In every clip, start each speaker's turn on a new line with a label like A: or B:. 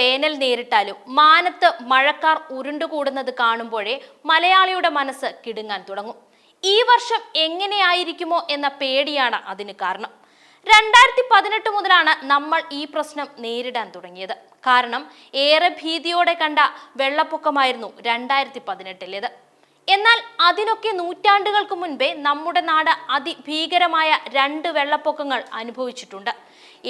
A: വേനൽ നേരിട്ടാലും മാനത്ത് മഴക്കാർ ഉരുണ്ടുകൂടുന്നത് കാണുമ്പോഴേ മലയാളിയുടെ മനസ്സ് കിടുങ്ങാൻ തുടങ്ങും. ഈ വർഷം എങ്ങനെയായിരിക്കുമോ എന്ന പേടിയാണ് അതിന് കാരണം. 2018 മുതലാണ് നമ്മൾ ഈ പ്രശ്നം നേരിടാൻ തുടങ്ങിയത്. കാരണം ഏറെ ഭീതിയോടെ കണ്ട വെള്ളപ്പൊക്കമായിരുന്നു 2018-ലേത്. എന്നാൽ അതിനൊക്കെ നൂറ്റാണ്ടുകൾക്ക് മുൻപേ നമ്മുടെ നാട് അതിഭീകരമായ 2 വെള്ളപ്പൊക്കങ്ങൾ അനുഭവിച്ചിട്ടുണ്ട്.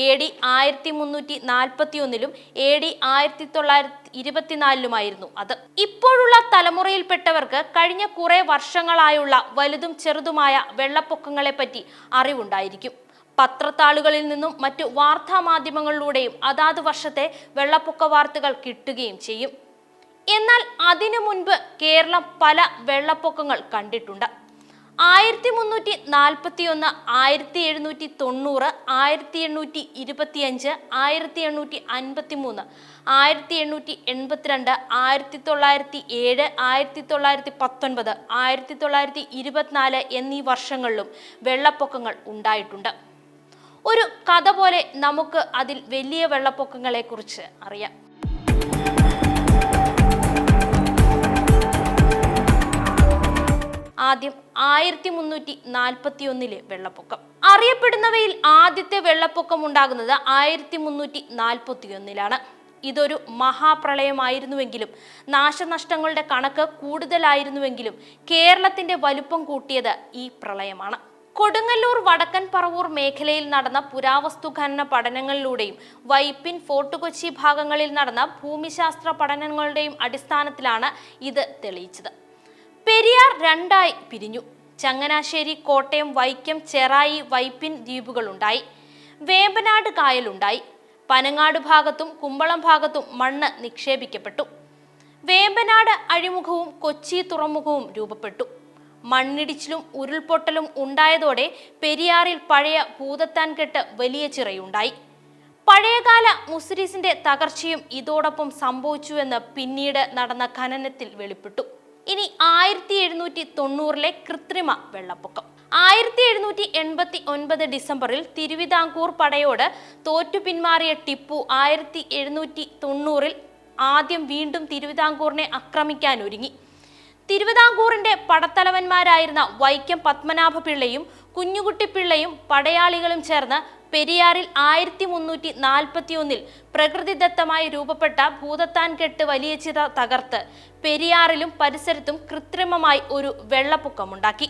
A: AD 1341-ലും AD 1924-ലുമായിരുന്നു അത്. ഇപ്പോഴുള്ള തലമുറയിൽപ്പെട്ടവർക്ക് കഴിഞ്ഞ കുറെ വർഷങ്ങളായുള്ള വലുതും ചെറുതുമായ വെള്ളപ്പൊക്കങ്ങളെ പറ്റി അറിവുണ്ടായിരിക്കും. പത്രത്താളുകളിൽ നിന്നും മറ്റു വാർത്താ മാധ്യമങ്ങളിലൂടെയും അതാത് വർഷത്തെ വെള്ളപ്പൊക്ക വാർത്തകൾ കിട്ടുകയും ചെയ്യും. എന്നാൽ അതിനു മുൻപ് കേരളം പല വെള്ളപ്പൊക്കങ്ങൾ കണ്ടിട്ടുണ്ട്. 1341, 1790, 1825, 1853, 1882, 1907, 1919, 1924 എന്നീ വർഷങ്ങളിലും വെള്ളപ്പൊക്കങ്ങൾ ഉണ്ടായിട്ടുണ്ട്. ഒരു കഥ പോലെ നമുക്ക് അതിൽ വലിയ വെള്ളപ്പൊക്കങ്ങളെ കുറിച്ച് അറിയാം. ആദ്യം 1341-ലെ വെള്ളപ്പൊക്കം. അറിയപ്പെടുന്നവയിൽ ആദ്യത്തെ വെള്ളപ്പൊക്കം ഉണ്ടാകുന്നത് 1341-ലാണ്. ഇതൊരു മഹാപ്രളയമായിരുന്നുവെങ്കിലും നാശനഷ്ടങ്ങളുടെ കണക്ക് കൂടുതലായിരുന്നുവെങ്കിലും കേരളത്തിന്റെ വലുപ്പം കൂട്ടിയത് ഈ പ്രളയമാണ്. കൊടുങ്ങല്ലൂർ, വടക്കൻ പറവൂർ മേഖലയിൽ നടന്ന പുരാവസ്തു ഖനന പഠനങ്ങളിലൂടെയും വൈപ്പിൻ, ഫോർട്ട് കൊച്ചി ഭാഗങ്ങളിൽ നടന്ന ഭൂമിശാസ്ത്ര പഠനങ്ങളുടെയും അടിസ്ഥാനത്തിലാണ് ഇത് തെളിയിച്ചത്. പെരിയാർ 2ആയി പിരിഞ്ഞു. ചങ്ങനാശ്ശേരി, കോട്ടയം, വൈക്കം, ചെറായി, വൈപ്പിൻ ദ്വീപുകളുണ്ടായി. വേമ്പനാട് കായലുണ്ടായി. പനങ്ങാട് ഭാഗത്തും കുമ്പളം ഭാഗത്തും മണ്ണ് നിക്ഷേപിക്കപ്പെട്ടു. വേമ്പനാട് അഴിമുഖവും കൊച്ചി തുറമുഖവും രൂപപ്പെട്ടു. മണ്ണിടിച്ചിലും ഉരുൾപൊട്ടലും ഉണ്ടായതോടെ പെരിയാറിൽ പഴയ ഭൂതത്താൻകെട്ട് വലിയ ചിറയുണ്ടായി. പഴയകാല മുസിരീസിന്റെ തകർച്ചയും ഇതോടൊപ്പം സംഭവിച്ചുവെന്ന് പിന്നീട് നടന്ന ഖനനത്തിൽ വെളിപ്പെട്ടു. ഇനി 1790-ലെ കൃത്രിമ വെള്ളപ്പൊക്കം. 1789 ഡിസംബറിൽ തിരുവിതാംകൂർ പടയോട് തോറ്റു പിന്മാറിയ ടിപ്പു 1790-ൽ ആദ്യം വീണ്ടും തിരുവിതാംകൂറിനെ ആക്രമിക്കാൻ ഒരുങ്ങി. തിരുവിതാംകൂറിന്റെ പടത്തലവന്മാരായിരുന്ന വൈക്കം പത്മനാഭപിള്ളയും കുഞ്ഞുകുട്ടിപ്പിള്ളയും പടയാളികളും ചേർന്ന് പെരിയാറിൽ 1341-ൽ പ്രകൃതിദത്തമായി രൂപപ്പെട്ട ഭൂതത്താൻകെട്ട് വലിയ ചിറ തകർത്ത് പെരിയാറിലും പരിസരത്തും കൃത്രിമമായി ഒരു വെള്ളപ്പൊക്കമുണ്ടാക്കി.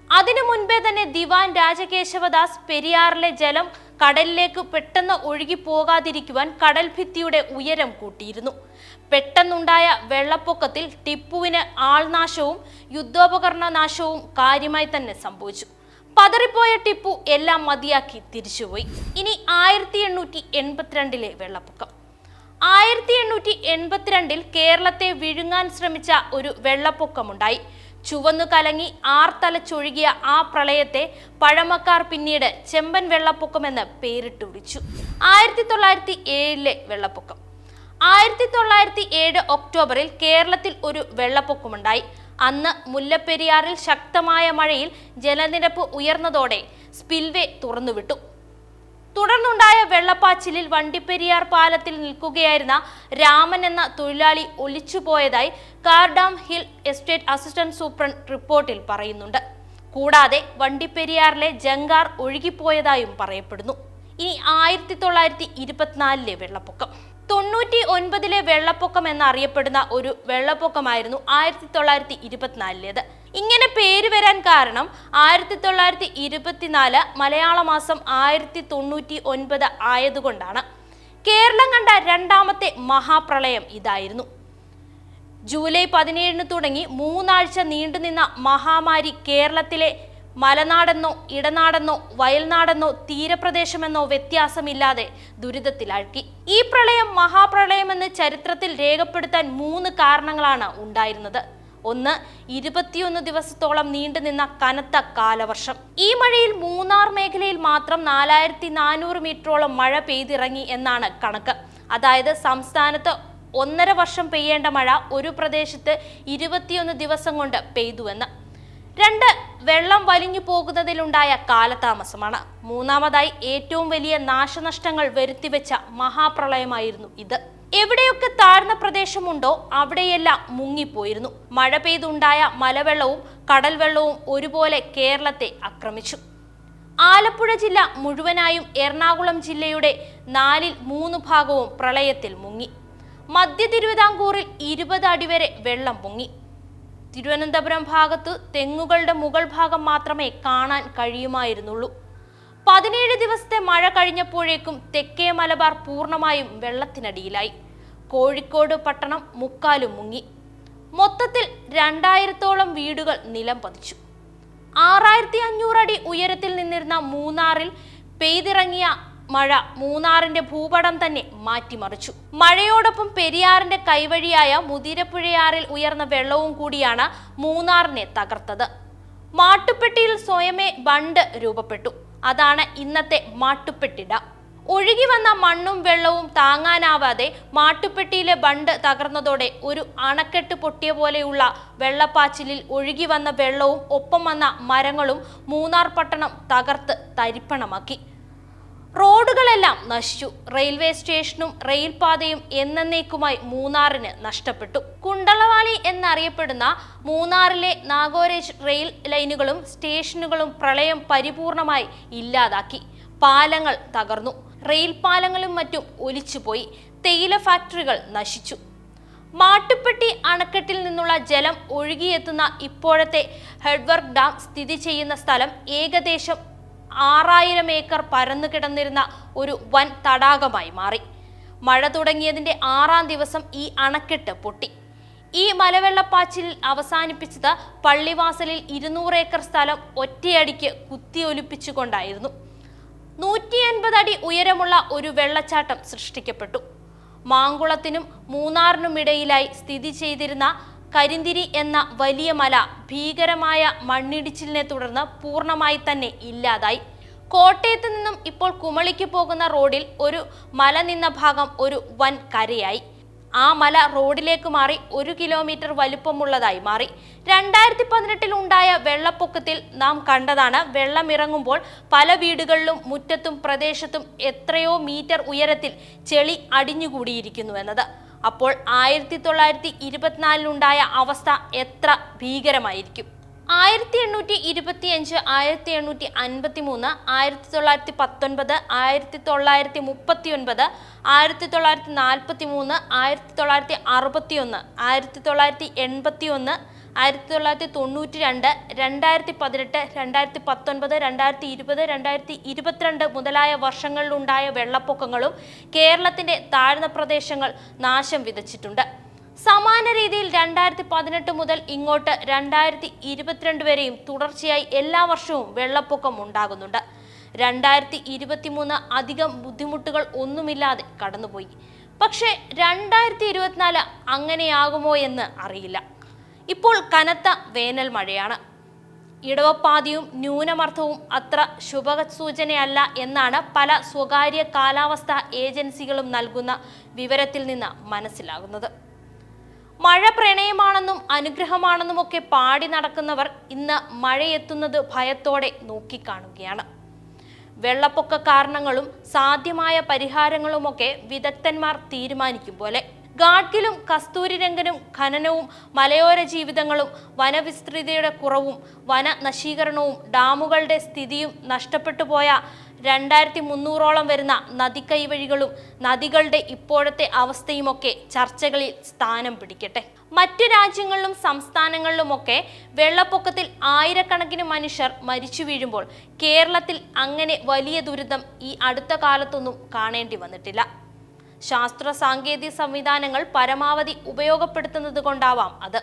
A: അതിനു മുൻപേ തന്നെ ദിവാൻ രാജകേശവദാസ് പെരിയാറിലെ ജലം കടലിലേക്ക് പെട്ടെന്ന് ഒഴുകിപ്പോകാതിരിക്കുവാൻ കടൽ ഭിത്തിയുടെ ഉയരം കൂട്ടിയിരുന്നു. പെട്ടെന്നുണ്ടായ വെള്ളപ്പൊക്കത്തിൽ ടിപ്പുവിന് ആൾനാശവും യുദ്ധോപകരണ നാശവും കാര്യമായി തന്നെ സംഭവിച്ചു. പതറിപ്പോയ ടിപ്പു എല്ലാം മതിയാക്കി തിരിച്ചുപോയി. ഇനി 1882-ലെ വെള്ളപ്പൊക്കം. 1882-ൽ കേരളത്തെ വിഴുങ്ങാൻ ശ്രമിച്ച ഒരു വെള്ളപ്പൊക്കമുണ്ടായി. ചുവന്നു കലങ്ങി ആർത്തലച്ചൊഴുകിയ ആ പ്രളയത്തെ പഴമക്കാർ പിന്നീട് ചെമ്പൻ വെള്ളപ്പൊക്കമെന്ന് പേരിട്ട് വിളിച്ചു. 1907-ലെ വെള്ളപ്പൊക്കം. 1907 ഒക്ടോബറിൽ കേരളത്തിൽ ഒരു വെള്ളപ്പൊക്കമുണ്ടായി. അന്ന് മുല്ലപ്പെരിയാറിൽ ശക്തമായ മഴയിൽ ജലനിരപ്പ് ഉയർന്നതോടെ സ്പിൽവേ തുറന്നുവിട്ടു. തുടർന്നുണ്ടായ വെള്ളപ്പാച്ചിലിൽ വണ്ടിപ്പെരിയാർ പാലത്തിൽ നിൽക്കുകയായിരുന്ന രാമൻ എന്ന തൊഴിലാളി ഒലിച്ചുപോയതായി കാർഡാം ഹിൽ എസ്റ്റേറ്റ് അസിസ്റ്റന്റ് സൂപ്രണ്ട് റിപ്പോർട്ടിൽ പറയുന്നുണ്ട്. കൂടാതെ വണ്ടിപ്പെരിയാറിലെ ജങ്കാർ ഒഴുകിപ്പോയതായും പറയപ്പെടുന്നു. ഇനി 1924-ലെ വെള്ളപ്പൊക്കം. 99-ലെ വെള്ളപ്പൊക്കം എന്നറിയപ്പെടുന്ന ഒരു വെള്ളപ്പൊക്കമായിരുന്നു 1924-ലേത്. ഇങ്ങനെ പേര് വരാൻ കാരണം 1924 മലയാള മാസം 1099 ആയതുകൊണ്ടാണ്. കേരളം കണ്ട 2ാമത്തെ മഹാപ്രളയം ഇതായിരുന്നു. ജൂലൈ 17 തുടങ്ങി 3 ആഴ്ച നീണ്ടുനിന്ന മഹാമാരി കേരളത്തിലെ മലനാടെന്നോ ഇടനാടെന്നോ വയൽനാടെന്നോ തീരപ്രദേശമെന്നോ വ്യത്യാസമില്ലാതെ ദുരിതത്തിലാഴ്ത്തി. ഈ പ്രളയം മഹാപ്രളയമെന്ന് ചരിത്രത്തിൽ രേഖപ്പെടുത്താൻ 3 കാരണങ്ങളാണ് ഉണ്ടായിരുന്നത്. ഒന്ന്, 21 ദിവസത്തോളം നീണ്ടുനിന്ന കനത്ത കാലവർഷം. ഈ മഴയിൽ മൂന്നാർ മേഖലയിൽ മാത്രം 4400 മീറ്ററോളം മഴ പെയ്തിറങ്ങി എന്നാണ് കണക്ക്. അതായത് സംസ്ഥാനത്ത് 1.5 വർഷം പെയ്യേണ്ട മഴ ഒരു പ്രദേശത്ത് 21 ദിവസം കൊണ്ട് പെയ്തുവെന്ന്. രണ്ട്, വെള്ളം വലിഞ്ഞു പോകുന്നതിലുണ്ടായ കാലതാമസമാണ്. മൂന്നാമതായി ഏറ്റവും വലിയ നാശനഷ്ടങ്ങൾ വരുത്തിവെച്ച മഹാപ്രളയമായിരുന്നു ഇത്. എവിടെയൊക്കെ താഴ്ന്ന പ്രദേശമുണ്ടോ അവിടെയെല്ലാം മുങ്ങിപ്പോയിരുന്നു. മഴ പെയ്തുണ്ടായ മലവെള്ളവും കടൽ വെള്ളവും ഒരുപോലെ കേരളത്തെ ആക്രമിച്ചു. ആലപ്പുഴ ജില്ല മുഴുവനായും എറണാകുളം ജില്ലയുടെ 3/4 ഭാഗവും പ്രളയത്തിൽ മുങ്ങി. മധ്യ തിരുവിതാംകൂറിൽ 20 അടി വരെ വെള്ളം പൊങ്ങി. തിരുവനന്തപുരം ഭാഗത്ത് തെങ്ങുകളുടെ മുകൾ ഭാഗം മാത്രമേ കാണാൻ കഴിയുമായിരുന്നുള്ളൂ. 17 ദിവസത്തെ മഴ കഴിഞ്ഞപ്പോഴേക്കും തെക്കേ മലബാർ പൂർണ്ണമായും വെള്ളത്തിനടിയിലായി. കോഴിക്കോട് പട്ടണം മുക്കാലും മുങ്ങി. മൊത്തത്തിൽ 2000-ഓളം വീടുകൾ നിലം പതിച്ചു. 6500 അടി ഉയരത്തിൽ നിന്നിരുന്ന മൂന്നാറിൽ പെയ്തിറങ്ങിയ മഴ മൂന്നാറിന്റെ ഭൂപടം തന്നെ മാറ്റിമറിച്ചു. മഴയോടൊപ്പം പെരിയാറിന്റെ കൈവഴിയായ മുതിരപ്പുഴയാറിൽ ഉയർന്ന വെള്ളവും കൂടിയാണ് മൂന്നാറിനെ തകർത്തത്. മാട്ടുപ്പെട്ടിയിൽ സ്വയമേ ബണ്ട് രൂപപ്പെട്ടു. അതാണ് ഇന്നത്തെ മാട്ടുപ്പെട്ടി ഡാം. ഒഴുകി വന്ന മണ്ണും വെള്ളവും താങ്ങാനാവാതെ മാട്ടുപ്പെട്ടിയിലെ ബണ്ട് തകർന്നതോടെ ഒരു അണക്കെട്ട് പൊട്ടിയ പോലെയുള്ള വെള്ളപ്പാച്ചിലിൽ ഒഴുകി വന്ന വെള്ളവും ഒപ്പം വന്ന മരങ്ങളും മൂന്നാർ പട്ടണം തകർത്ത് തരിപ്പണമാക്കി. റോഡുകളെല്ലാം നശിച്ചു. റെയിൽവേ സ്റ്റേഷനും റെയിൽപാതയും എന്നേക്കുമായി മൂന്നാറിന് നഷ്ടപ്പെട്ടു. കുണ്ടളവാലി എന്നറിയപ്പെടുന്ന മൂന്നാറിലെ നാഗോരേജ് റെയിൽ ലൈനുകളും സ്റ്റേഷനുകളും പ്രളയം പരിപൂർണമായി ഇല്ലാതാക്കി. പാലങ്ങൾ തകർന്നു. റെയിൽ പാലങ്ങളും മറ്റും ഒലിച്ചുപോയി. തേയില ഫാക്ടറികൾ നശിച്ചു. മാട്ടുപ്പെട്ടി അണക്കെട്ടിൽ നിന്നുള്ള ജലം ഒഴുകിയെത്തുന്ന ഇപ്പോഴത്തെ ഹെഡ്വർക്ക് ഡാം സ്ഥിതി ചെയ്യുന്ന സ്ഥലം ഏകദേശം 6000 ഏക്കർ പരന്നു കിടന്നിരുന്ന ഒരു വൻ തടാകമായി മാറി. മഴ തുടങ്ങിയതിന്റെ 6-ാം ദിവസം ഈ അണക്കെട്ട് പൊട്ടി. ഈ മലവെള്ളപ്പാച്ചിലിൽ അവസാനിപ്പിച്ചത് പള്ളിവാസലിൽ 200 ഏക്കർ സ്ഥലം ഒറ്റയടിക്ക് കുത്തിയൊലിപ്പിച്ചുകൊണ്ടായിരുന്നു. 150 അടി ഉയരമുള്ള ഒരു വെള്ളച്ചാട്ടം സൃഷ്ടിക്കപ്പെട്ടു. മാങ്കുളത്തിനും മൂന്നാറിനുമിടയിലായി സ്ഥിതി ചെയ്തിരുന്ന കരിന്തിരി എന്ന വലിയ മല ഭീകരമായ മണ്ണിടിച്ചിലിനെ തുടർന്ന് പൂർണ്ണമായി തന്നെ ഇല്ലാതായി. കോട്ടയത്ത് നിന്നും ഇപ്പോൾ കുമളിക്ക് പോകുന്ന റോഡിൽ ഒരു മല നിന്ന ഭാഗം ഒരു വൻ കരയായി. ആ മല റോഡിലേക്ക് മാറി 1 കിലോമീറ്റർ വലുപ്പമുള്ളതായി മാറി. 2018-ൽ ഉണ്ടായ വെള്ളപ്പൊക്കത്തിൽ നാം കണ്ടതാണ് വെള്ളമിറങ്ങുമ്പോൾ പല വീടുകളിലും മുറ്റത്തും പ്രദേശത്തും എത്രയോ മീറ്റർ ഉയരത്തിൽ ചെളി അടിഞ്ഞുകൂടിയിരിക്കുന്നുവെന്നത്. അപ്പോൾ 1924-ലുണ്ടായ അവസ്ഥ എത്ര ഭീകരമായിരിക്കും. 1825, 1853, 1919, 1939, 1943, 1961, 1981, 1992, 2018, 2019, 2020, 2022 മുതലായ വർഷങ്ങളിലുണ്ടായ വെള്ളപ്പൊക്കങ്ങളും കേരളത്തിന്റെ താഴ്ന്ന പ്രദേശങ്ങൾ നാശം വിതച്ചിട്ടുണ്ട്. സമാന രീതിയിൽ 2018 മുതൽ ഇങ്ങോട്ട് 2022 വരെയും തുടർച്ചയായി എല്ലാ വർഷവും വെള്ളപ്പൊക്കം ഉണ്ടാകുന്നുണ്ട്. 2023 അധികം ബുദ്ധിമുട്ടുകൾ ഒന്നുമില്ലാതെ കടന്നുപോയി. പക്ഷേ 2024 അങ്ങനെയാകുമോ എന്ന് അറിയില്ല. ഇപ്പോൾ കനത്ത വേനൽ മഴയാണ്. ഇടവപ്പാതിയും ന്യൂനമർദ്ദവും അത്ര ശുഭസൂചനയല്ല എന്നാണ് പല സ്വകാര്യ കാലാവസ്ഥാ ഏജൻസികളും നൽകുന്ന വിവരത്തിൽ നിന്ന് മനസ്സിലാകുന്നത്. മഴ പ്രണയമാണെന്നും അനുഗ്രഹമാണെന്നുമൊക്കെ പാടി നടക്കുന്നവർ ഇന്ന് മഴയെത്തുന്നത് ഭയത്തോടെ നോക്കിക്കാണുകയാണ്. വെള്ളപ്പൊക്ക കാരണങ്ങളും സാധ്യമായ പരിഹാരങ്ങളുമൊക്കെ വിദഗ്ധന്മാർ തീരുമാനിക്കും പോലെ. ഗാഡ്ഗിലും കസ്തൂരിരംഗനും ഖനനവും മലയോര ജീവിതങ്ങളും വനവിസ്തൃതിയുടെ കുറവും വനനശീകരണവും ഡാമുകളുടെ സ്ഥിതിയും നഷ്ടപ്പെട്ടു പോയ 2300-ഓളം വരുന്ന നദിക്കൈവഴികളും നദികളുടെ ഇപ്പോഴത്തെ അവസ്ഥയുമൊക്കെ ചർച്ചകളിൽ സ്ഥാനം പിടിക്കട്ടെ. മറ്റു രാജ്യങ്ങളിലും സംസ്ഥാനങ്ങളിലുമൊക്കെ വെള്ളപ്പൊക്കത്തിൽ ആയിരക്കണക്കിന് മനുഷ്യർ മരിച്ചു വീഴുമ്പോൾ കേരളത്തിൽ അങ്ങനെ വലിയ ദുരിതം ഈ അടുത്ത കാലത്തൊന്നും കാണേണ്ടി വന്നിട്ടില്ല. ശാസ്ത്ര സാങ്കേതിക സംവിധാനങ്ങൾ പരമാവധി ഉപയോഗപ്പെടുത്തുന്നത് കൊണ്ടാവാം അത്.